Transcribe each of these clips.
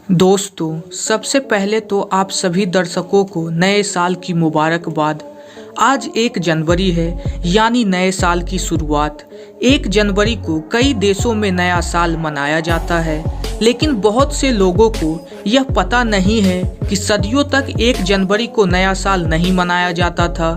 दोस्तों, सबसे पहले तो आप सभी दर्शकों को नए साल की मुबारकबाद। आज 1 जनवरी है, यानी नए साल की शुरुआत। 1 जनवरी को कई देशों में नया साल मनाया जाता है, लेकिन बहुत से लोगों को यह पता नहीं है कि सदियों तक 1 जनवरी को नया साल नहीं मनाया जाता था।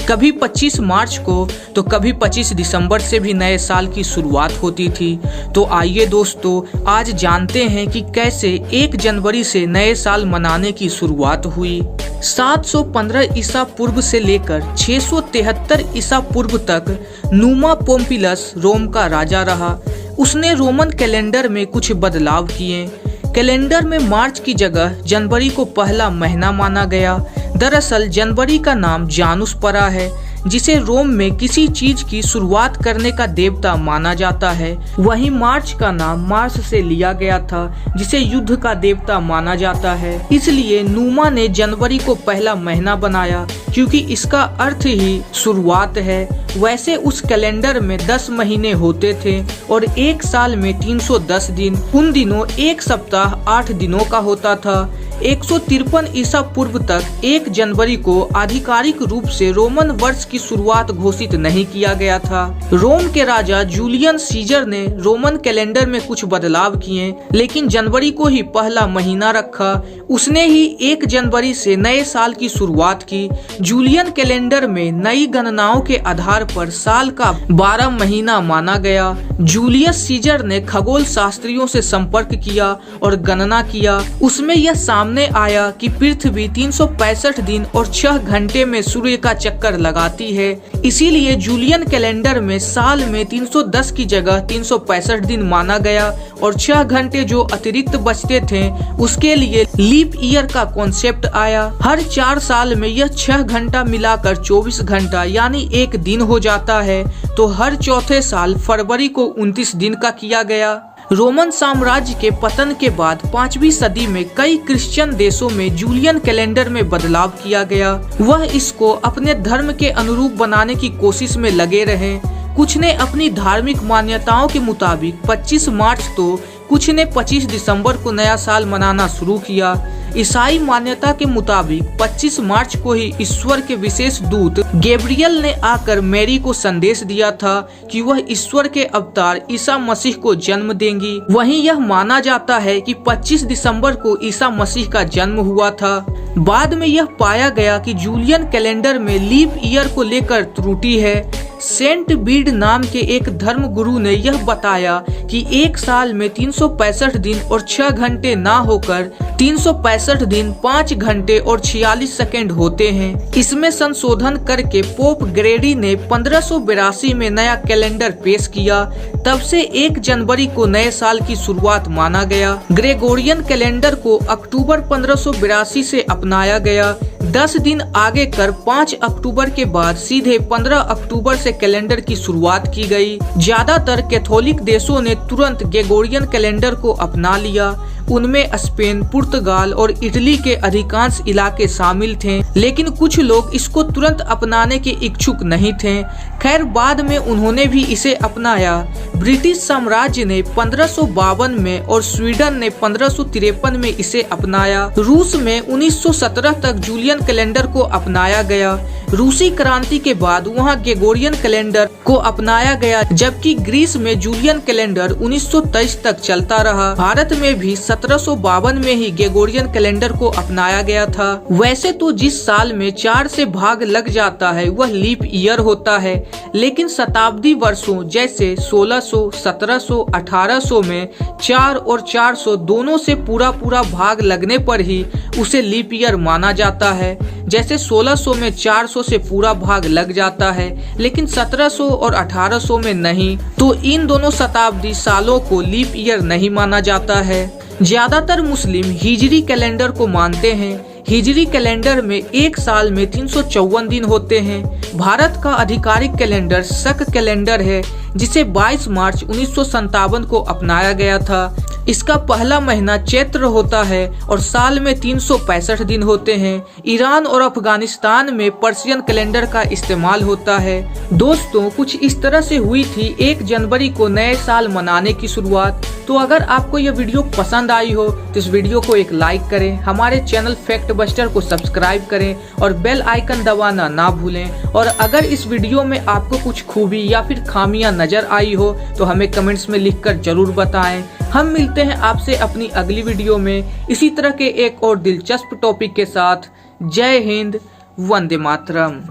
कभी 25 मार्च को तो कभी 25 दिसंबर से भी नए साल की शुरुआत होती थी। तो आइए दोस्तों, आज जानते हैं कि कैसे 1 जनवरी से नए साल मनाने की शुरुआत हुई। 715 ईसा पूर्व से लेकर 673 ईसा पूर्व तक नुमा पोम्पिलस रोम का राजा रहा। उसने रोमन कैलेंडर में कुछ बदलाव किए। कैलेंडर में मार्च की जगह जनवरी को पहला महीना माना गया। दरअसल जनवरी का नाम जानुस पड़ा है, जिसे रोम में किसी चीज की शुरुआत करने का देवता माना जाता है। वहीं मार्च का नाम मार्स से लिया गया था, जिसे युद्ध का देवता माना जाता है। इसलिए नुमा ने जनवरी को पहला महीना बनाया, क्योंकि इसका अर्थ ही शुरुआत है। वैसे उस कैलेंडर में 10 महीने होते थे और एक साल में 310 दिन। उन दिनों एक सप्ताह 8 दिनों का होता था। 153 ईसा पूर्व तक 1 जनवरी को आधिकारिक रूप से रोमन वर्ष की शुरुआत घोषित नहीं किया गया था। रोम के राजा जूलियन सीजर ने रोमन कैलेंडर में कुछ बदलाव किए, लेकिन जनवरी को ही पहला महीना रखा। उसने ही 1 जनवरी से नए साल की शुरुआत की। जूलियन कैलेंडर में नई गणनाओं के आधार पर साल का 12 महीना माना गया। जूलियस सीजर ने खगोल शास्त्रियों से संपर्क किया और गणना किया। उसमें यह सामने आया कि पृथ्वी 365 दिन और 6 घंटे में सूर्य का चक्कर लगाती है। इसीलिए जूलियन कैलेंडर में साल में 310 की जगह 365 दिन माना गया और 6 घंटे जो अतिरिक्त बचते थे उसके लिए लीप ईयर का कॉन्सेप्ट आया। हर 4 साल में यह 6 घंटा मिलाकर 24 घंटा यानी 1 दिन हो जाता है। तो हर चौथे साल फरवरी को 29 दिन का किया गया। रोमन साम्राज्य के पतन के बाद 5वीं सदी में कई क्रिश्चियन देशों में जूलियन कैलेंडर में बदलाव किया गया। वह इसको अपने धर्म के अनुरूप बनाने की कोशिश में लगे रहे। कुछ ने अपनी धार्मिक मान्यताओं के मुताबिक 25 मार्च तो कुछ ने 25 दिसंबर को नया साल मनाना शुरू किया। ईसाई मान्यता के मुताबिक 25 मार्च को ही ईश्वर के विशेष दूत गैब्रियल ने आकर मैरी को संदेश दिया था कि वह ईश्वर के अवतार ईसा मसीह को जन्म देंगी। वहीं यह माना जाता है कि 25 दिसंबर को ईसा मसीह का जन्म हुआ था। बाद में यह पाया गया कि जूलियन कैलेंडर में लीप ईयर को लेकर त्रुटि है। सेंट बीड नाम के एक धर्म गुरु ने यह बताया कि एक साल में 365 दिन और 6 घंटे ना होकर 365 दिन 5 घंटे और 46 सेकंड होते हैं। इसमें संशोधन करके पोप ग्रेडी ने 1582 में नया कैलेंडर पेश किया। तब से 1 जनवरी को नए साल की शुरुआत माना गया। ग्रेगोरियन कैलेंडर को अक्टूबर 1582 से अपनाया गया। 10 दिन आगे कर 5 अक्टूबर के बाद सीधे 15 अक्टूबर से कैलेंडर की शुरुआत की गई। ज्यादातर कैथोलिक देशों ने तुरंत ग्रेगोरियन कैलेंडर को अपना लिया। उनमें स्पेन, पुर्तगाल और इटली के अधिकांश इलाके शामिल थे, लेकिन कुछ लोग इसको तुरंत अपनाने के इच्छुक नहीं थे। खैर, बाद में उन्होंने भी इसे अपनाया। ब्रिटिश साम्राज्य ने 1552 में और स्वीडन ने 1553 में इसे अपनाया। रूस में 1917 तक जूलियन कैलेंडर को अपनाया गया। रूसी क्रांति के बाद वहां ग्रेगोरियन कैलेंडर को अपनाया गया, जबकि ग्रीस में जूलियन कैलेंडर 1923 तक चलता रहा। भारत में भी 1752 में ही ग्रेगोरियन कैलेंडर को अपनाया गया था। वैसे तो जिस साल में 4 से भाग लग जाता है वह लीप ईयर होता है, लेकिन शताब्दी वर्षों जैसे 1600, 1700, 1800 में 4 और 400 दोनों से पूरा भाग लगने पर ही उसे लीप ईयर माना जाता है। जैसे 1600 में 400 से पूरा भाग लग जाता है, लेकिन 1700 और 1800 में नहीं। तो इन दोनों शताब्दी सालों को लीप ईयर नहीं माना जाता है। ज्यादातर मुस्लिम हिजरी कैलेंडर को मानते हैं। हिजरी कैलेंडर में एक साल में 354 दिन होते हैं। भारत का आधिकारिक कैलेंडर शक कैलेंडर है। जिसे 22 मार्च 1957 को अपनाया गया था। इसका पहला महीना चैत्र होता है और साल में 365 दिन होते हैं। ईरान और अफगानिस्तान में पर्शियन कैलेंडर का इस्तेमाल होता है। दोस्तों, कुछ इस तरह से हुई थी 1 जनवरी को नए साल मनाने की शुरुआत। तो अगर आपको यह वीडियो पसंद आई हो तो इस वीडियो को एक लाइक करें, हमारे चैनल फैक्ट बस्टर को सब्सक्राइब करें और बेल आइकन दबाना ना भूलें। और अगर इस वीडियो में आपको कुछ खूबी या फिर खामियां नजर आई हो तो हमें कमेंट्स में लिखकर जरूर बताएं। हम मिलते हैं आपसे अपनी अगली वीडियो में इसी तरह के एक और दिलचस्प टॉपिक के साथ। जय हिंद, वंदे मातरम।